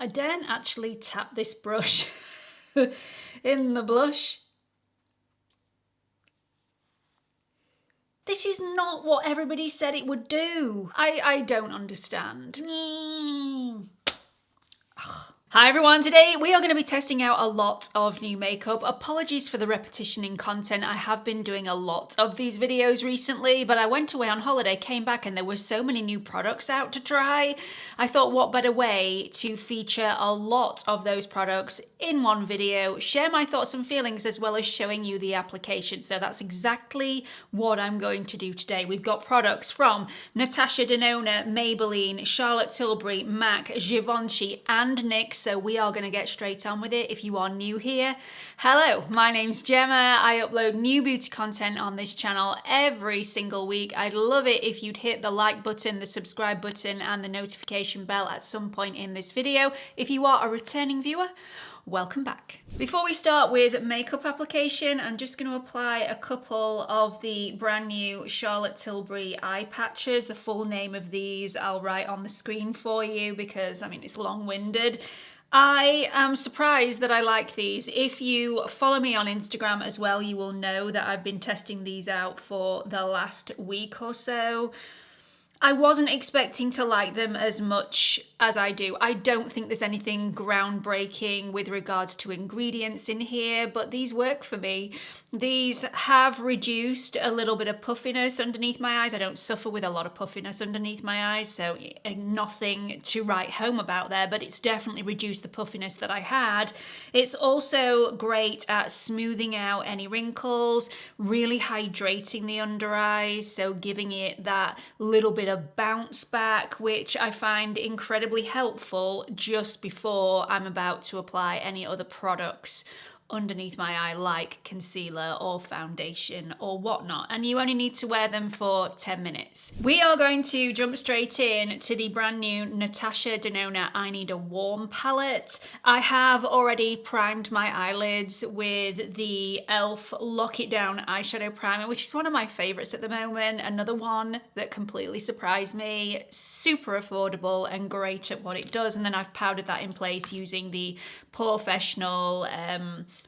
I daren't actually tap this brush in the blush. This is not what everybody said it would do. I don't understand. Hi everyone, today we are going to be testing out a lot of new makeup. Apologies for the repetition in content. I have been doing a lot of these videos recently, but I went away on holiday, came back and there were so many new products out to try. I thought what better way to feature a lot of those products in one video, share my thoughts and feelings as well as showing you the application. So that's exactly what I'm going to do today. We've got products from Natasha Denona, Maybelline, Charlotte Tilbury, MAC, Givenchy and NYX. So we are going to get straight on with it. If you are new here, hello, my name's Gemma. I upload new beauty content on this channel every single week. I'd love it if you'd hit the like button, the subscribe button and the notification bell at some point in this video. If you are a returning viewer, welcome back. Before we start with makeup application, I'm just going to apply a couple of the brand new Charlotte Tilbury eye patches. The full name of these I'll write on the screen for you because, I mean, it's long-winded. I am surprised that I like these. If you follow me on Instagram as well, you will know that I've been testing these out for the last week or so. I wasn't expecting to like them as much as I do. I don't think there's anything groundbreaking with regards to ingredients in here, but these work for me. These have reduced a little bit of puffiness underneath my eyes. I don't suffer with a lot of puffiness underneath my eyes, so nothing to write home about there, but it's definitely reduced the puffiness that I had. It's also great at smoothing out any wrinkles, really hydrating the under eyes, so giving it that little bit of bounce back, which I find incredibly helpful just before I'm about to apply any other products underneath my eye like concealer or foundation or whatnot, and you only need to wear them for 10 minutes. We are going to jump straight in to the brand new Natasha Denona I Need a Warm palette. I have already primed my eyelids with the e.l.f. Lock It Down eyeshadow primer, which is one of my favorites at the moment. Another one that completely surprised me, super affordable and great at what it does. And then I've powdered that in place using the Professional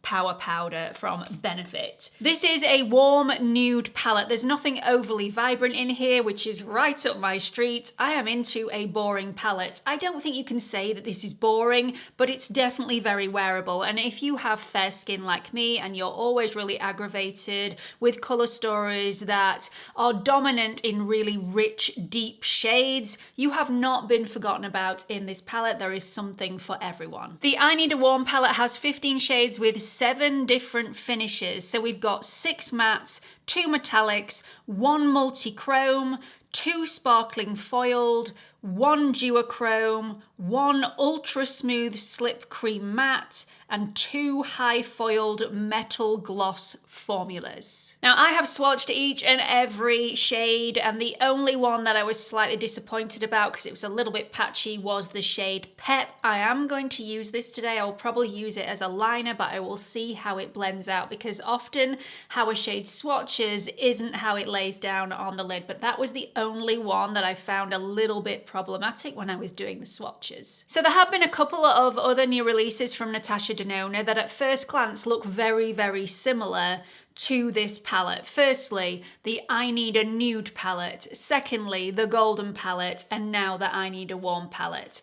Power Powder from Benefit. This is a warm nude palette. There's nothing overly vibrant in here, which is right up my street. I am into a boring palette. I don't think you can say that this is boring, but it's definitely very wearable. And if you have fair skin like me and you're always really aggravated with color stories that are dominant in really rich, deep shades, you have not been forgotten about in this palette. There is something for everyone. The I Need a Warm palette has 15 shades with 7 different finishes. So we've got 6 mattes, 2 metallics, 1 multi-chrome, 2 sparkling foiled, 1 duochrome, 1 ultra smooth slip cream matte, and 2 high foiled metal gloss formulas. Now I have swatched each and every shade, and the only one that I was slightly disappointed about because it was a little bit patchy was the shade Pep. I am going to use this today. I will probably use it as a liner, but I will see how it blends out because often how a shade swatches isn't how it lays down on the lid, but that was the only one that I found a little bit problematic when I was doing the swatches. So there have been a couple of other new releases from Natasha Denona that at first glance look very, very similar to this palette. Firstly, the I Need a Nude palette. Secondly, the Golden palette. And now the I Need a Warm palette.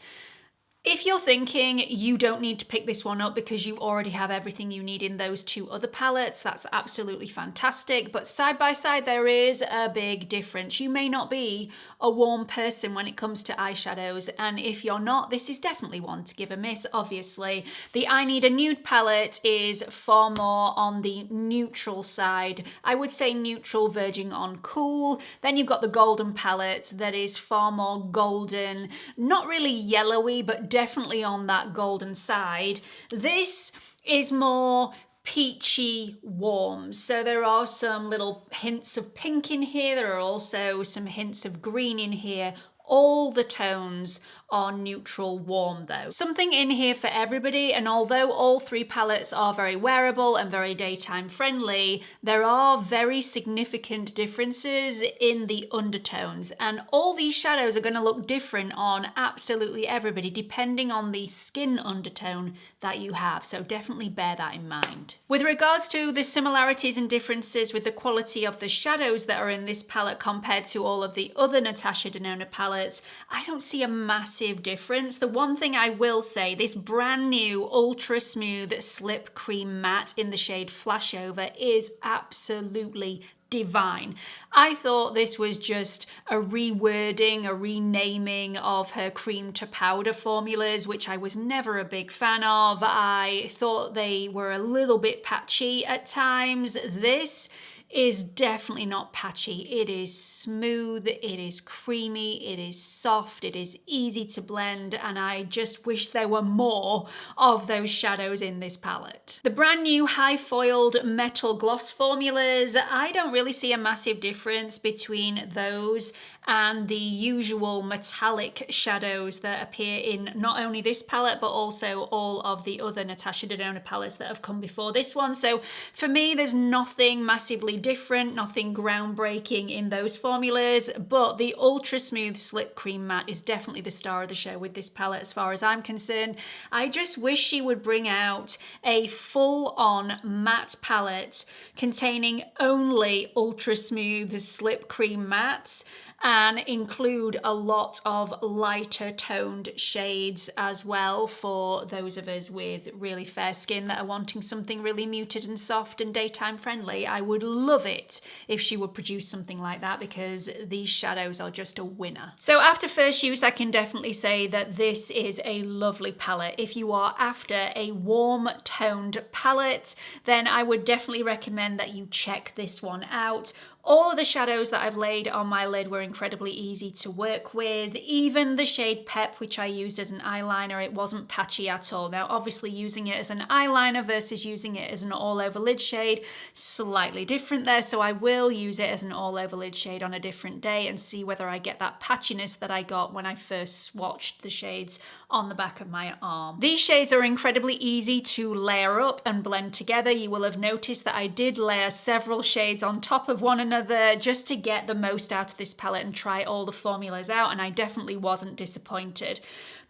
If you're thinking you don't need to pick this one up because you already have everything you need in those 2 other palettes, that's absolutely fantastic. But side by side, there is a big difference. You may not be a warm person when it comes to eyeshadows, and if you're not, this is definitely one to give a miss, obviously. The I Need a Nude palette is far more on the neutral side. I would say neutral verging on cool. Then you've got the Golden palette that is far more golden, not really yellowy, but definitely on that golden side. This is more peachy warm. So there are some little hints of pink in here. There are also some hints of green in here. All the tones are neutral warm though. Something in here for everybody, and although all three palettes are very wearable and very daytime friendly, there are very significant differences in the undertones, and all these shadows are going to look different on absolutely everybody depending on the skin undertone that you have, so definitely bear that in mind. With regards to the similarities and differences with the quality of the shadows that are in this palette compared to all of the other Natasha Denona palettes, I don't see a massive difference. The one thing I will say, this brand new ultra smooth slip cream matte in the shade Flashover is absolutely divine. I thought this was just a rewording, a renaming of her cream to powder formulas, which I was never a big fan of. I thought they were a little bit patchy at times. This is definitely not patchy. It is smooth, it is creamy, it is soft, it is easy to blend, and I just wish there were more of those shadows in this palette. The brand new high foiled metal gloss formulas, I don't really see a massive difference between those and the usual metallic shadows that appear in not only this palette but also all of the other Natasha Denona palettes that have come before this one. So for me, there's nothing massively different, nothing groundbreaking in those formulas, but the ultra smooth slip cream matte is definitely the star of the show with this palette as far as I'm concerned. I just wish she would bring out a full-on matte palette containing only ultra smooth slip cream mattes and include a lot of lighter toned shades as well for those of us with really fair skin that are wanting something really muted and soft and daytime friendly. I would love it if she would produce something like that, because these shadows are just a winner. So after first use, I can definitely say that this is a lovely palette. If you are after a warm toned palette, then I would definitely recommend that you check this one out. All of the shadows that I've laid on my lid were incredibly easy to work with. Even the shade Pep, which I used as an eyeliner, it wasn't patchy at all. Now, obviously using it as an eyeliner versus using it as an all-over lid shade, slightly different there. So I will use it as an all-over lid shade on a different day and see whether I get that patchiness that I got when I first swatched the shades on the back of my arm. These shades are incredibly easy to layer up and blend together. You will have noticed that I did layer several shades on top of one another just to get the most out of this palette and try all the formulas out, and I definitely wasn't disappointed.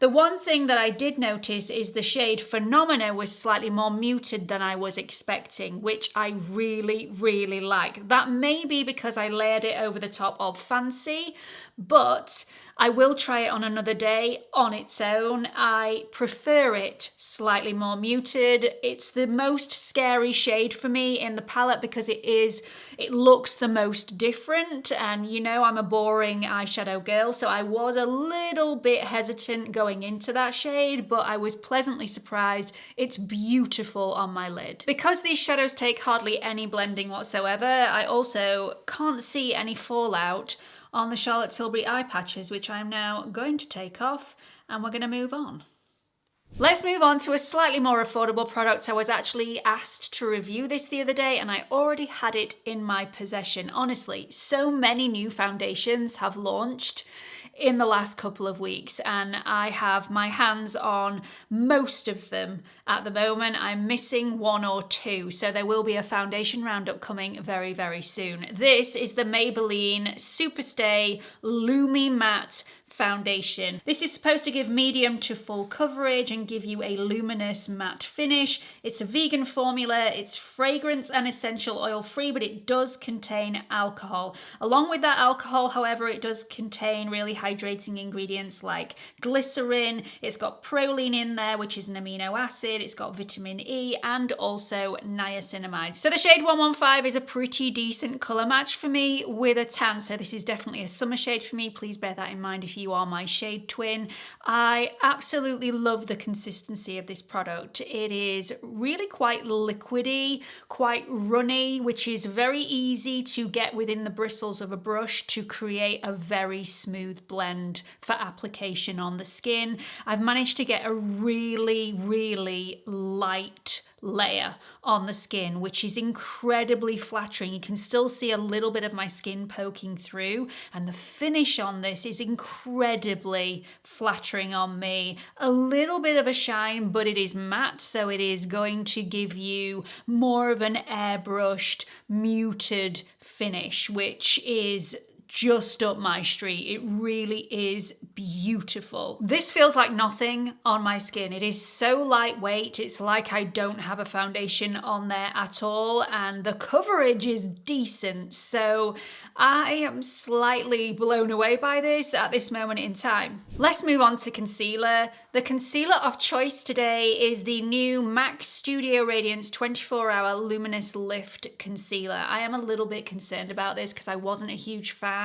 The one thing that I did notice is the shade Phenomena was slightly more muted than I was expecting, which I really, really like. That may be because I layered it over the top of Fancy, but I will try it on another day on its own. I prefer it slightly more muted. It's the most scary shade for me in the palette because it looks the most different, and you know I'm a boring eyeshadow girl, so I was a little bit hesitant going into that shade, but I was pleasantly surprised. It's beautiful on my lid. Because these shadows take hardly any blending whatsoever, I also can't see any fallout on the Charlotte Tilbury eye patches, which I'm now going to take off, and we're going to move on. Let's move on to a slightly more affordable product. I was actually asked to review this the other day and I already had it in my possession. Honestly, so many new foundations have launched in the last couple of weeks and I have my hands on most of them at the moment. I'm missing one or two, so there will be a foundation roundup coming very, very soon. This is the Maybelline Superstay Lumi Matte foundation. This is supposed to give medium to full coverage and give you a luminous matte finish. It's a vegan formula, it's fragrance and essential oil free, but it does contain alcohol. Along with that alcohol, however, it does contain really hydrating ingredients like glycerin. It's got proline in there, which is an amino acid. It's got vitamin E and also niacinamide. So the shade 115 is a pretty decent color match for me with a tan. So this is definitely a summer shade for me. Please bear that in mind if you are my shade twin. I absolutely love the consistency of this product. It is really quite liquidy, quite runny, which is very easy to get within the bristles of a brush to create a very smooth blend for application on the skin. I've managed to get a really, really light layer on the skin, which is incredibly flattering. You can still see a little bit of my skin poking through, and the finish on this is incredibly incredibly flattering on me. A little bit of a shine, but it is matte, so it is going to give you more of an airbrushed, muted finish, which is just up my street. It really is beautiful. This feels like nothing on my skin. It is so lightweight. It's like I don't have a foundation on there at all, and the coverage is decent. So I am slightly blown away by this at this moment in time. Let's move on to concealer. The concealer of choice today is the new MAC Studio Radiance 24-Hour Luminous Lift Concealer. I am a little bit concerned about this because I wasn't a huge fan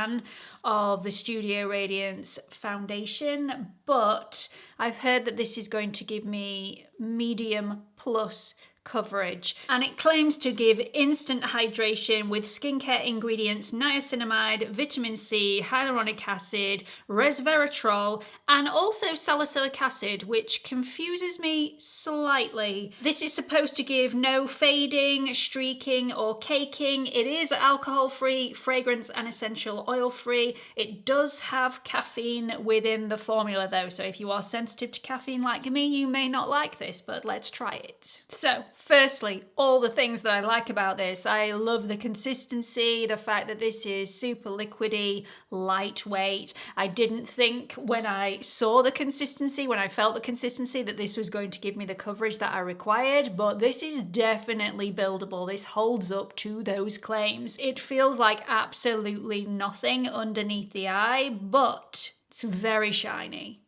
of the Studio Radiance foundation, but I've heard that this is going to give me medium plus coverage, and it claims to give instant hydration with skincare ingredients niacinamide, vitamin C, hyaluronic acid, resveratrol, and also salicylic acid, which confuses me slightly. This is supposed to give no fading, streaking, or caking. It is alcohol-free, fragrance and essential oil-free. It does have caffeine within the formula though, so if you are sensitive to caffeine like me, you may not like this, but let's try it. So, firstly, all the things that I like about this. I love the consistency, the fact that this is super liquidy, lightweight. I didn't think when I saw the consistency, when I felt the consistency, that this was going to give me the coverage that I required, but this is definitely buildable. This holds up to those claims. It feels like absolutely nothing underneath the eye, but it's very shiny.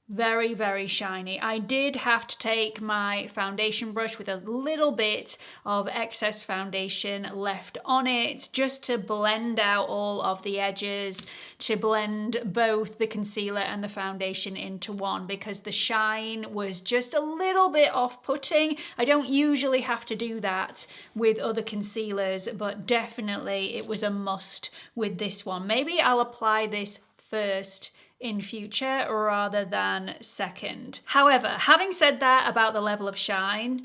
Very, very shiny. I did have to take my foundation brush with a little bit of excess foundation left on it just to blend out all of the edges, to blend both the concealer and the foundation into one, because the shine was just a little bit off-putting. I don't usually have to do that with other concealers, but definitely it was a must with this one. Maybe I'll apply this first in future rather than second. However, having said that about the level of shine,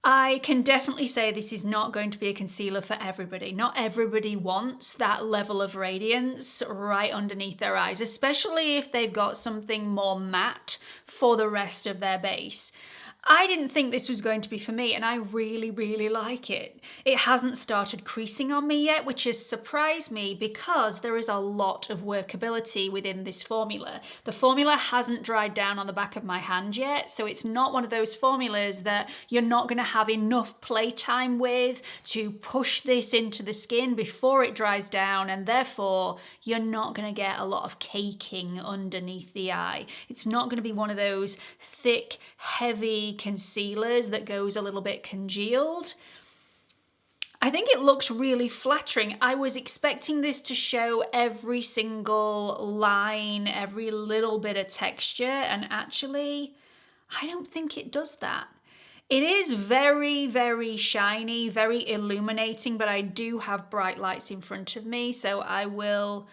I can definitely say this is not going to be a concealer for everybody. Not everybody wants that level of radiance right underneath their eyes, especially if they've got something more matte for the rest of their base. I didn't think this was going to be for me, and I really, really like it. It hasn't started creasing on me yet, which has surprised me because there is a lot of workability within this formula. The formula hasn't dried down on the back of my hand yet, so it's not one of those formulas that you're not going to have enough playtime with to push this into the skin before it dries down, and therefore you're not going to get a lot of caking underneath the eye. It's not going to be one of those thick, heavy concealers that goes a little bit congealed. I think it looks really flattering. I was expecting this to show every single line, every little bit of texture, and actually, I don't think it does that. It is very, very shiny, very illuminating, but I do have bright lights in front of me, so I will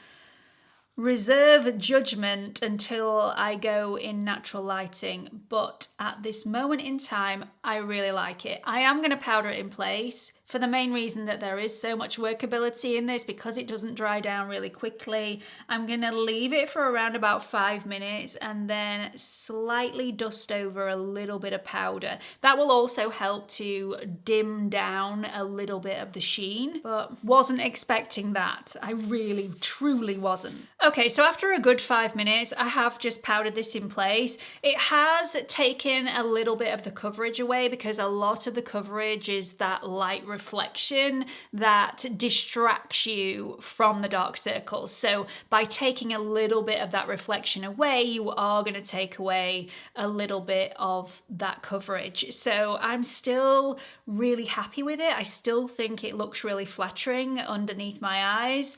reserve judgment until I go in natural lighting, but at this moment in time, I really like it. I am going to powder it in place for the main reason that there is so much workability in this, because it doesn't dry down really quickly. I'm going to leave it for around about 5 minutes and then slightly dust over a little bit of powder. That will also help to dim down a little bit of the sheen, but wasn't expecting that. I really, truly wasn't. Okay, so after a good 5 minutes, I have just powdered this in place. It has taken a little bit of the coverage away because a lot of the coverage is that light reflection that distracts you from the dark circles. So by taking a little bit of that reflection away, you are going to take away a little bit of that coverage. So I'm still really happy with it. I still think it looks really flattering underneath my eyes.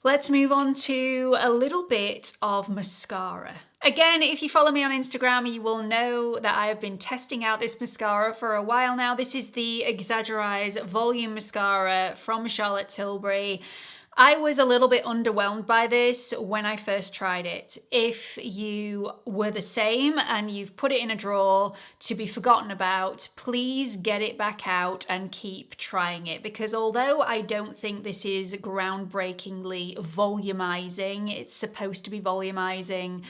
Let's move on to a little bit of mascara. Again, if you follow me on Instagram, you will know that I have been testing out this mascara for a while now. This is the Exagger-Eyes Volume Mascara from Charlotte Tilbury. I was a little bit underwhelmed by this when I first tried it. If you were the same and you've put it in a drawer to be forgotten about, please get it back out and keep trying it, because although I don't think this is groundbreakingly volumizing, it's supposed to be volumizing.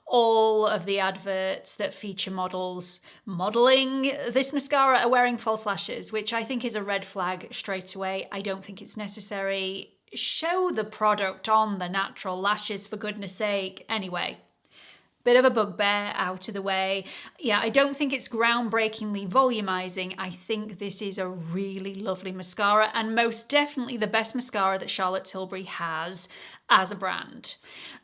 All of the adverts that feature models modeling this mascara are wearing false lashes, which I think is a red flag straight away. I don't think it's necessary. Show the product on the natural lashes, for goodness sake. Anyway, bit of a bugbear out of the way. Yeah, I don't think it's groundbreakingly volumizing. I think this is a really lovely mascara, and most definitely the best mascara that Charlotte Tilbury has as a brand.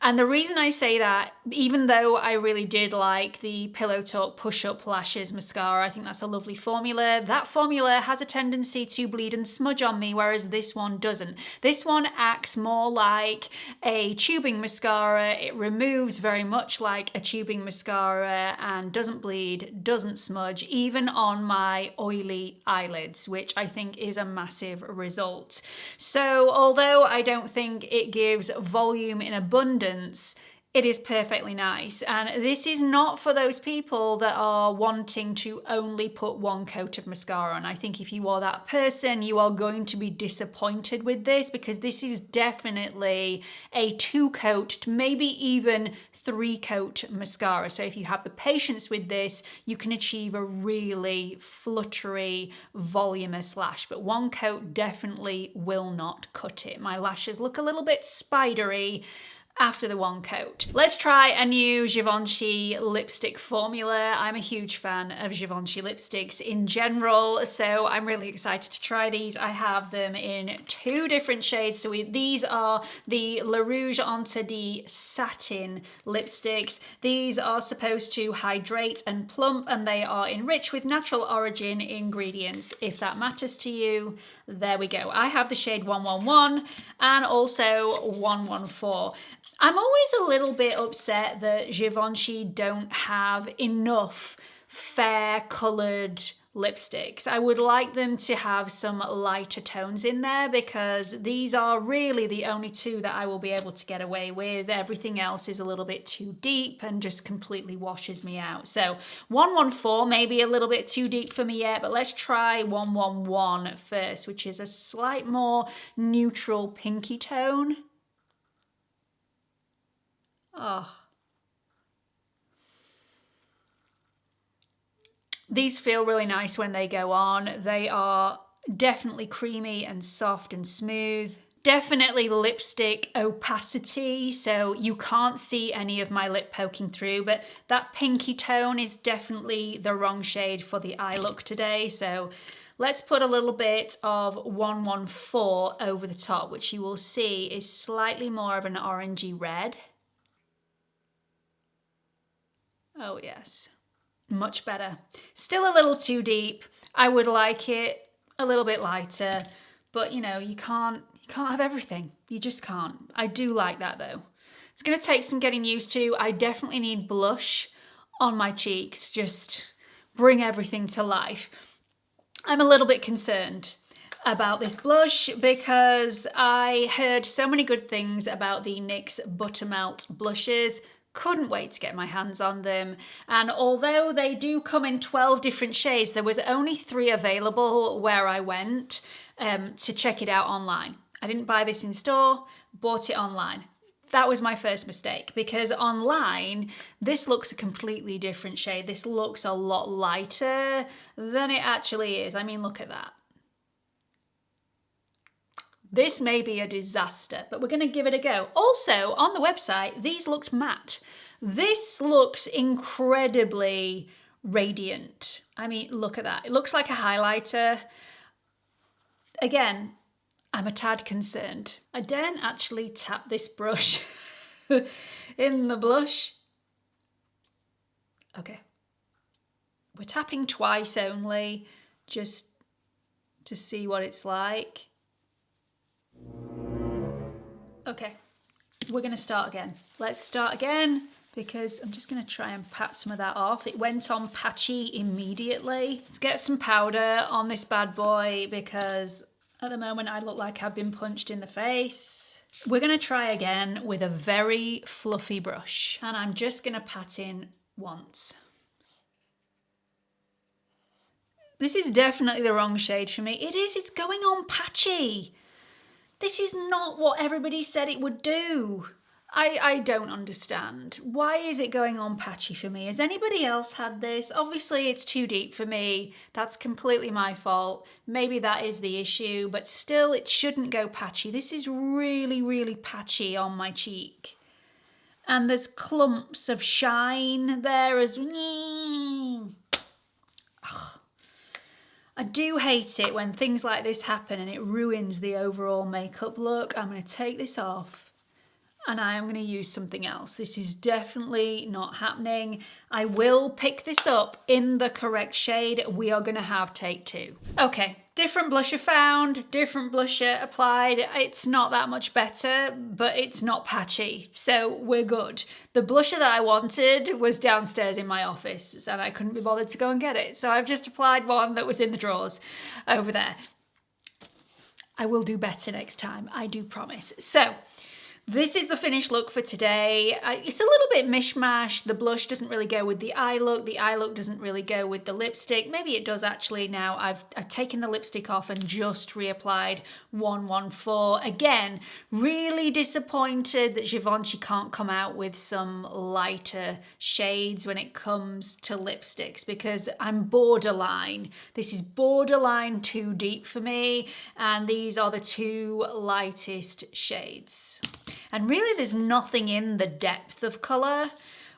And the reason I say that, even though I really did like the Pillow Talk Push Up Lashes mascara, I think that's a lovely formula. That formula has a tendency to bleed and smudge on me, whereas this one doesn't. This one acts more like a tubing mascara. It removes very much like a tubing mascara and doesn't bleed, doesn't smudge, even on my oily eyelids, which I think is a massive result. So although I don't think it gives volume in abundance, it is perfectly nice. And this is not for those people that are wanting to only put one coat of mascara on. I think if you are that person, you are going to be disappointed with this, because this is definitely a 2-coat, maybe even 3-coat mascara. So if you have the patience with this, you can achieve a really fluttery, voluminous lash. But 1 coat definitely will not cut it. My lashes look a little bit spidery after the 1 coat. Let's try a new Givenchy lipstick formula. I'm a huge fan of Givenchy lipsticks in general, so I'm really excited to try these. I have them in 2 different shades. So these are the Le Rouge Interdit Satin lipsticks. These are supposed to hydrate and plump, and they are enriched with natural origin ingredients. If that matters to you, there we go. I have the shade 111 and also 114. I'm always a little bit upset that Givenchy don't have enough fair coloured lipsticks. I would like them to have some lighter tones in there, because these are really the only 2 that I will be able to get away with. Everything else is a little bit too deep and just completely washes me out. So 114 maybe a little bit too deep for me yet, but let's try 111 first, which is a slight more neutral pinky tone. Oh. These feel really nice when they go on. They are definitely creamy and soft and smooth. Definitely lipstick opacity, so you can't see any of my lip poking through, but that pinky tone is definitely the wrong shade for the eye look today. So let's put a little bit of 114 over the top, which you will see is slightly more of an orangey red. Oh yes, much better. Still a little too deep. I would like it a little bit lighter, but you know, you can't have everything. You just can't. I do like that though. It's gonna take some getting used to. I definitely need blush on my cheeks, just bring everything to life. I'm a little bit concerned about this blush because I heard so many good things about the NYX Buttermelt blushes. Couldn't wait to get my hands on them, and although they do come in 12 different shades, there was only 3 available where I went to check it out online. I didn't buy this in store, bought it online. That was my first mistake, because online this looks a completely different shade. This looks a lot lighter than it actually is. I mean, look at that. This may be a disaster, but we're going to give it a go. Also, on the website, these looked matte. This looks incredibly radiant. I mean, look at that. It looks like a highlighter. Again, I'm a tad concerned. I daren't actually tap this brush in the blush. Okay. We're tapping twice only, just to see what it's like. Okay, we're gonna start again. Let's start again, because I'm just gonna try and pat some of that off. It went on patchy immediately. Let's get some powder on this bad boy, because at the moment I look like I've been punched in the face. We're going to try again with a very fluffy brush, and I'm just going to pat in once. This is definitely the wrong shade for me. It is, it's going on patchy. This is not what everybody said it would do. I don't understand. Why is it going on patchy for me? Has anybody else had this? Obviously it's too deep for me. That's completely my fault. Maybe that is the issue, but still it shouldn't go patchy. This is really, really patchy on my cheek. And there's clumps of shine there as well. I do hate it when things like this happen and it ruins the overall makeup look. I'm going to take this off and I am going to use something else. This is definitely not happening. I will pick this up in the correct shade. We are going to have take two. Okay, different blusher found, different blusher applied. It's not that much better, but it's not patchy, so we're good. The blusher that I wanted was downstairs in my office and I couldn't be bothered to go and get it, so I've just applied one that was in the drawers over there. I will do better next time, I do promise. So, this is the finished look for today. It's a little bit mishmash. The blush doesn't really go with the eye look. The eye look doesn't really go with the lipstick. Maybe it does actually now. I've taken the lipstick off and just reapplied 114. Again, really disappointed that Givenchy can't come out with some lighter shades when it comes to lipsticks, because I'm borderline. This is borderline too deep for me, and these are the two lightest shades. And really there's nothing in the depth of colour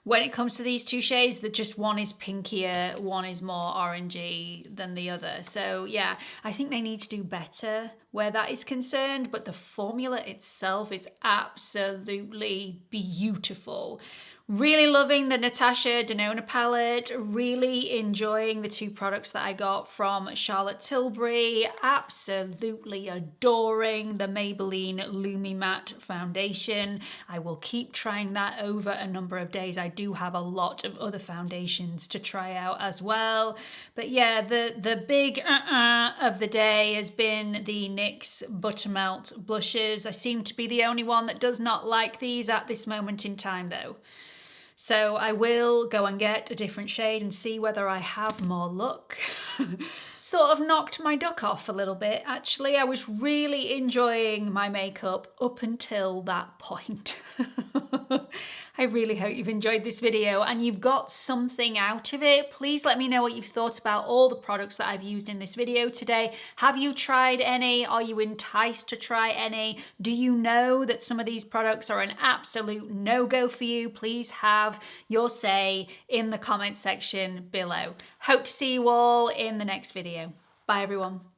when it comes to these two shades, that just one is pinkier, one is more orangey than the other. So yeah, I think they need to do better where that is concerned, but the formula itself is absolutely beautiful. Really loving the Natasha Denona palette, really enjoying the two products that I got from Charlotte Tilbury, absolutely adoring the Maybelline Lumi Matte foundation. I will keep trying that over a number of days. I do have a lot of other foundations to try out as well. But yeah, the big of the day has been the NYX Buttermelt blushes. I seem to be the only one that does not like these at this moment in time though. So I will go and get a different shade and see whether I have more luck. Sort of knocked my duck off a little bit, actually. I was really enjoying my makeup up until that point. I really hope you've enjoyed this video and you've got something out of it. Please let me know what you've thought about all the products that I've used in this video today. Have you tried any? Are you enticed to try any? Do you know that some of these products are an absolute no-go for you? Please have your say in the comment section below. Hope to see you all in the next video. Bye everyone.